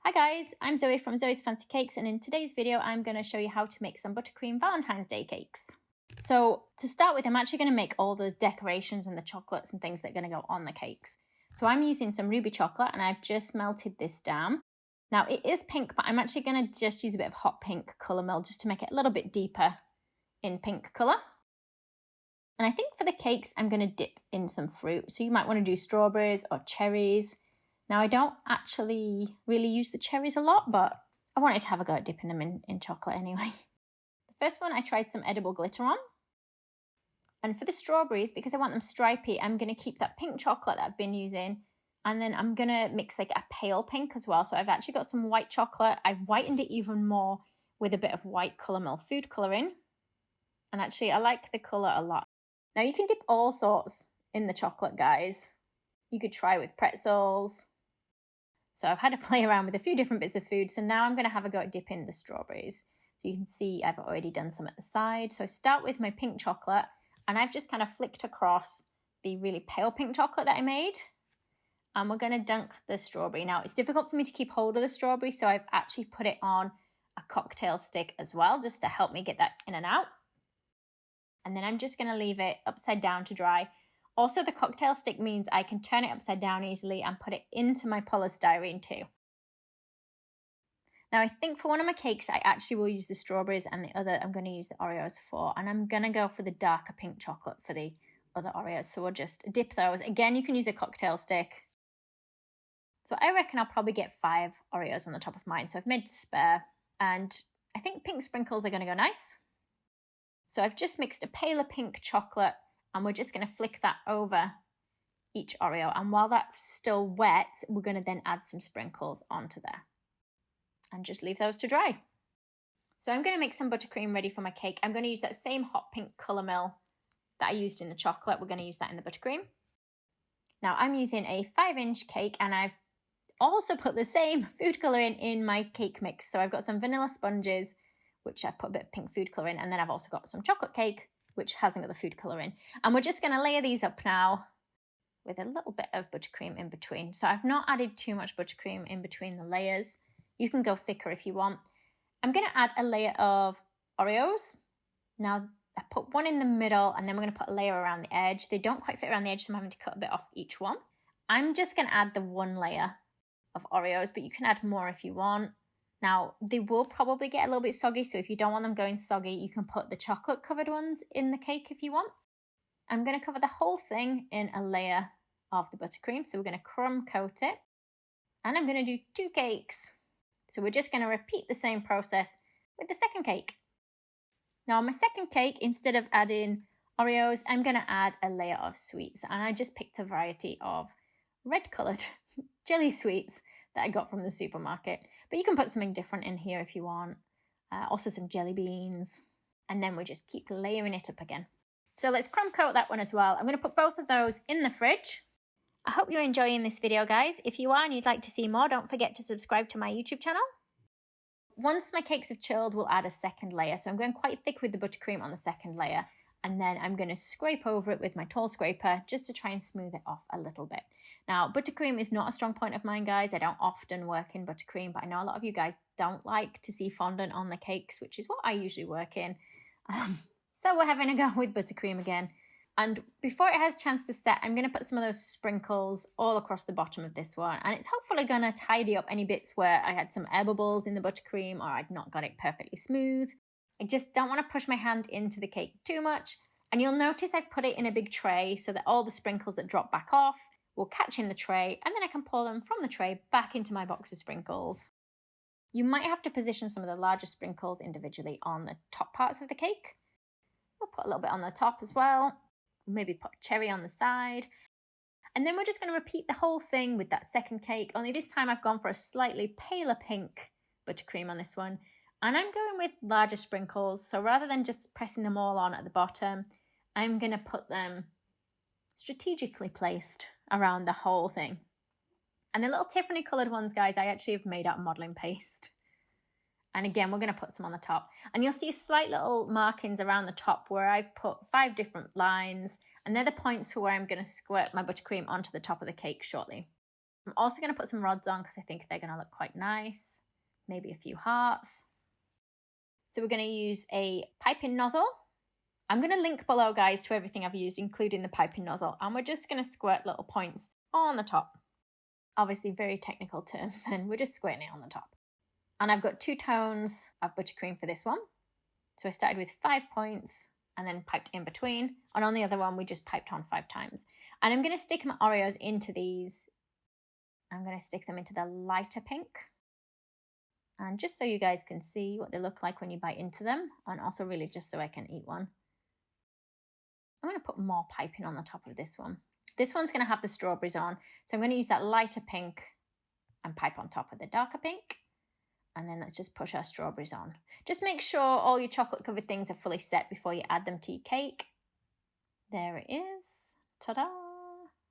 Hi guys, I'm Zoe from Zoe's Fancy Cakes, and in today's video I'm going to show you how to make some buttercream Valentine's Day cakes. So to start with, I'm actually going to make all the decorations and the chocolates and things that are going to go on the cakes. So I'm using some ruby chocolate and I've just melted this down. Now it is pink, but I'm actually going to just use a bit of hot pink colour mill just to make it a little bit deeper in pink colour. And I think for the cakes I'm going to dip in some fruit. So you might want to do strawberries or cherries. Now I don't actually really use the cherries a lot, but I wanted to have a go at dipping them in chocolate anyway. The first one I tried some edible glitter on. And for the strawberries, because I want them stripy, I'm going to keep that pink chocolate that I've been using. And then I'm going to mix like a pale pink as well. So I've actually got some white chocolate. I've whitened it even more with a bit of white colour mill food colouring. And actually I like the colour a lot. Now you can dip all sorts in the chocolate, guys. You could try with pretzels. So I've had to play around with a few different bits of food. So now I'm going to have a go at dipping the strawberries. So you can see I've already done some at the side. So I start with my pink chocolate and I've just kind of flicked across the really pale pink chocolate that I made. And we're going to dunk the strawberry. Now it's difficult for me to keep hold of the strawberry, so I've actually put it on a cocktail stick as well, just to help me get that in and out. And then I'm just going to leave it upside down to dry. Also, the cocktail stick means I can turn it upside down easily and put it into my polystyrene too. Now, I think for one of my cakes, I actually will use the strawberries and the other I'm going to use the Oreos for. And I'm going to go for the darker pink chocolate for the other Oreos. So we'll just dip those. Again, you can use a cocktail stick. So I reckon I'll probably get 5 Oreos on the top of mine. So I've made spare. And I think pink sprinkles are going to go nice. So I've just mixed a paler pink chocolate and we're just going to flick that over each Oreo. And while that's still wet, we're going to then add some sprinkles onto there. And just leave those to dry. So I'm going to make some buttercream ready for my cake. I'm going to use that same hot pink colour mill that I used in the chocolate. We're going to use that in the buttercream. Now I'm using a 5-inch cake and I've also put the same food colour in my cake mix. So I've got some vanilla sponges, which I've put a bit of pink food colour in. And then I've also got some chocolate cake, which hasn't got the food colour in. And we're just going to layer these up now with a little bit of buttercream in between. So I've not added too much buttercream in between the layers. You can go thicker if you want. I'm going to add a layer of Oreos. Now, I put one in the middle and then we're going to put a layer around the edge. They don't quite fit around the edge, so I'm having to cut a bit off each one. I'm just going to add the one layer of Oreos, but you can add more if you want. Now, they will probably get a little bit soggy, so if you don't want them going soggy, you can put the chocolate-covered ones in the cake if you want. I'm going to cover the whole thing in a layer of the buttercream, so we're going to crumb coat it. And I'm going to do 2 cakes. So we're just going to repeat the same process with the second cake. Now on my second cake, instead of adding Oreos, I'm going to add a layer of sweets. And I just picked a variety of red-coloured jelly sweets that I got from the supermarket. But you can put something different in here if you want. Also some jelly beans. And then we just keep layering it up again. So let's crumb coat that one as well. I'm going to put both of those in the fridge. I hope you're enjoying this video, guys. If you are and you'd like to see more, don't forget to subscribe to my YouTube channel. Once my cakes have chilled, we'll add a second layer. So I'm going quite thick with the buttercream on the second layer. And then I'm going to scrape over it with my tall scraper just to try and smooth it off a little bit. Now, buttercream is not a strong point of mine, guys. I don't often work in buttercream, but I know a lot of you guys don't like to see fondant on the cakes, which is what I usually work in. So we're having a go with buttercream again. And before it has a chance to set, I'm going to put some of those sprinkles all across the bottom of this one. And it's hopefully going to tidy up any bits where I had some air bubbles in the buttercream or I'd not got it perfectly smooth. I just don't want to push my hand into the cake too much. And you'll notice I've put it in a big tray so that all the sprinkles that drop back off will catch in the tray. And then I can pour them from the tray back into my box of sprinkles. You might have to position some of the larger sprinkles individually on the top parts of the cake. We'll put a little bit on the top as well. Maybe put a cherry on the side. And then we're just going to repeat the whole thing with that second cake. Only this time I've gone for a slightly paler pink buttercream on this one. And I'm going with larger sprinkles. So rather than just pressing them all on at the bottom, I'm going to put them strategically placed around the whole thing. And the little Tiffany coloured ones, guys, I actually have made out of modelling paste. And again, we're going to put some on the top. And you'll see slight little markings around the top where I've put 5 different lines. And they're the points for where I'm going to squirt my buttercream onto the top of the cake shortly. I'm also going to put some rods on because I think they're going to look quite nice. Maybe a few hearts. So we're going to use a piping nozzle. I'm going to link below, guys, to everything I've used, including the piping nozzle. And we're just going to squirt little points on the top. Obviously, very technical terms then. We're just squirting it on the top. And I've got 2 tones of buttercream for this one. So I started with 5 points and then piped in between. And on the other one, we just piped on 5 times. And I'm going to stick my Oreos into these. I'm going to stick them into the lighter pink. And just so you guys can see what they look like when you bite into them. And also really just so I can eat one. I'm going to put more piping on the top of this one. This one's going to have the strawberries on. So I'm going to use that lighter pink and pipe on top of the darker pink. And then let's just push our strawberries on. Just make sure all your chocolate covered things are fully set before you add them to your cake. There it is. Ta-da!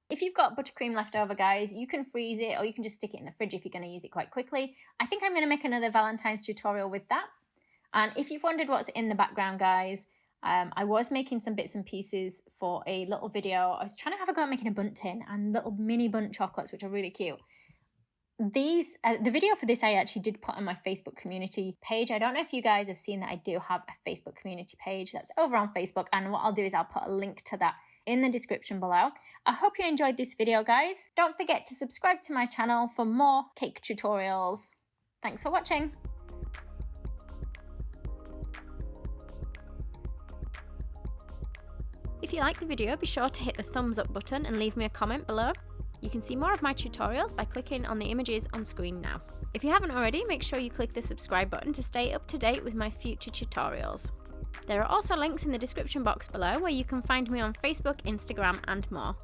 If you've got buttercream left over, guys, you can freeze it or you can just stick it in the fridge if you're going to use it quite quickly. I think I'm going to make another Valentine's tutorial with that. And if you've wondered what's in the background, guys, I was making some bits and pieces for a little video. I was trying to have a go at making a bundt tin and little mini bundt chocolates, which are really cute. The video for this I actually did put on my Facebook community page. I don't know if you guys have seen that I do have a Facebook community page that's over on Facebook, and what I'll do is I'll put a link to that in the description below. I hope you enjoyed this video, guys. Don't forget to subscribe to my channel for more cake tutorials. Thanks for watching. If you like the video, be sure to hit the thumbs up button and leave me a comment below. You can see more of my tutorials by clicking on the images on screen now. If you haven't already, make sure you click the subscribe button to stay up to date with my future tutorials. There are also links in the description box below where you can find me on Facebook, Instagram and more.